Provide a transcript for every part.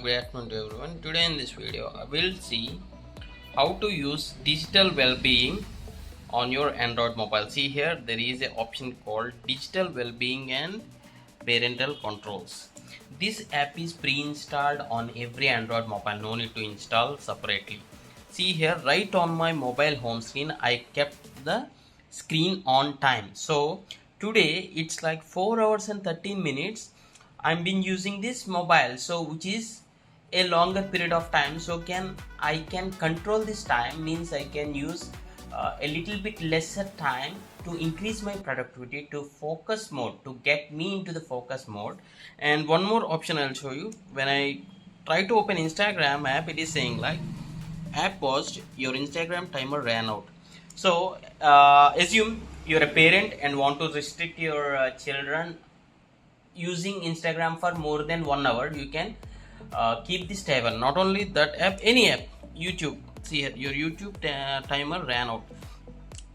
good afternoon to everyone. Today in this video I will see how to use digital well-being on your Android mobile. See here there is an option called digital well-being and parental controls. This app is pre-installed on every Android mobile, no need to install separately. See here right on my mobile home screen I kept the screen on time. So today it's like 4 hours and 13 minutes I'm been using this mobile, so which is a longer period of time. So I can control this time, means I can use a little bit lesser time to increase my productivity, to focus mode, to get me into the focus mode. And one more option I'll show you. When I try to open Instagram app, it is saying like app paused, your Instagram timer ran out. So assume you're a parent and want to restrict your children using Instagram for more than 1 hour. You can keep this timer. Not only that app, any app, YouTube. See here, your YouTube timer ran out.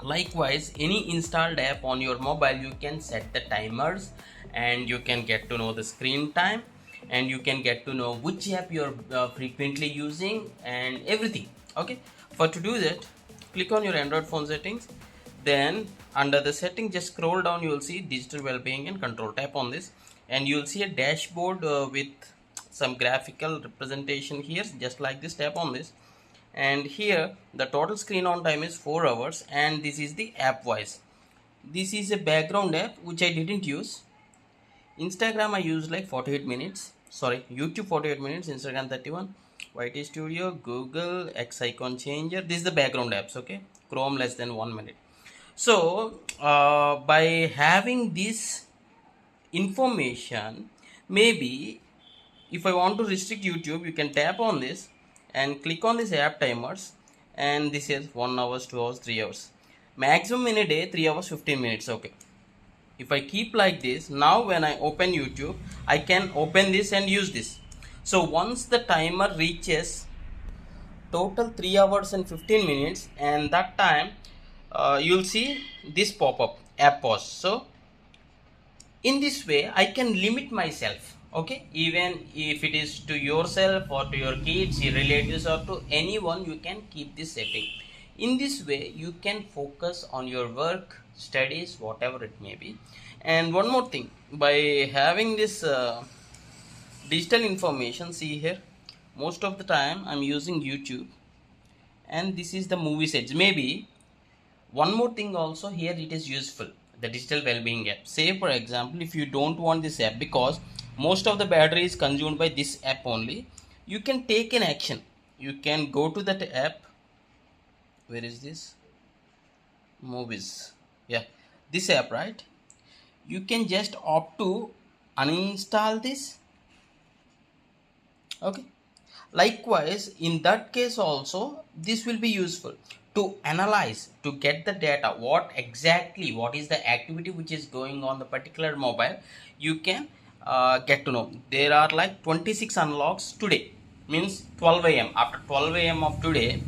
Likewise, any installed app on your mobile, you can set the timers and you can get to know the screen time, and you can get to know which app you're frequently using and everything. Okay, for to do that, click on your Android phone settings. Then under the setting, just scroll down, you will see digital well-being and control. Tap on this and you will see a dashboard with some graphical representation here, just like this. Tap on this and here the total screen on time is 4 hours, and this is the app wise. This is a background app which I didn't use. Instagram I used like 48 minutes, sorry, YouTube 48 minutes, Instagram 31, YT Studio, Google, X icon changer, this is the background apps. Okay, Chrome less than 1 minute. So by having this information, maybe if I want to restrict YouTube, you can tap on this and click on this app timers, and this is 1 hour, 2 hours, 3 hours, maximum in a day 3 hours 15 minutes. Okay, if I keep like this, now when I open YouTube, I can open this and use this. So once the timer reaches total 3 hours and 15 minutes, and that time you'll see this pop-up app pause. So in this way I can limit myself. Okay, even if it is to yourself or to your kids, your relatives, or to anyone, you can keep this setting. In this way you can focus on your work, studies, whatever it may be. And one more thing, by having this digital information, see here, most of the time I'm using YouTube, and this is the movie sets. Maybe one more thing also here, it is useful, the digital well-being app. Say for example, if you don't want this app because most of the battery is consumed by this app only, you can take an action. You can go to that app. Where is this? Movies. Yeah, this app, right? You can just opt to uninstall this. Okay, likewise in that case also this will be useful to analyze, to get the data, what is the activity which is going on the particular mobile. You can get to know. There are like 26 unlocks today, means 12 a.m. after 12 a.m. of today,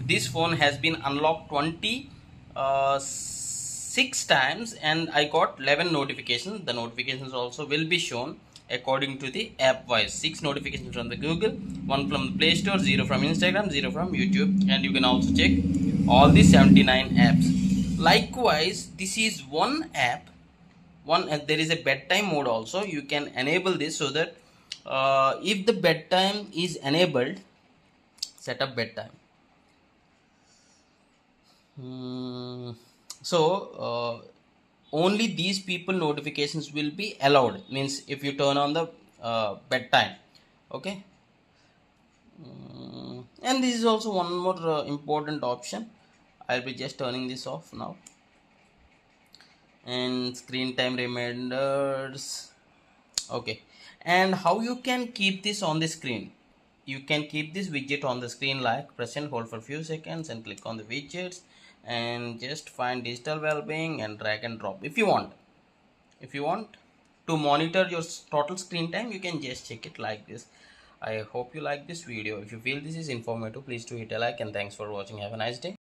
this phone has been unlocked 26 times, and I got 11 notifications. The notifications also will be shown according to the app wise. 6 notifications from the Google, 1 from the Play Store, 0 from Instagram, 0 from YouTube, and you can also check all the 79 apps. Likewise, this is one app. There is a bedtime mode also. You can enable this so that if the bedtime is enabled, set up bedtime. So only these people notifications will be allowed, means if you turn on the bedtime. Okay, and this is also one more important option. I'll be just turning this off now. And screen time reminders. Okay, and how you can keep this on the screen? You can keep this widget on the screen, like press and hold for a few seconds and click on the widgets and just find digital well-being and drag and drop. If you want to monitor your total screen time, you can just check it like this. I hope you like this video. If you feel this is informative, please do hit a like, and thanks for watching. Have a nice day.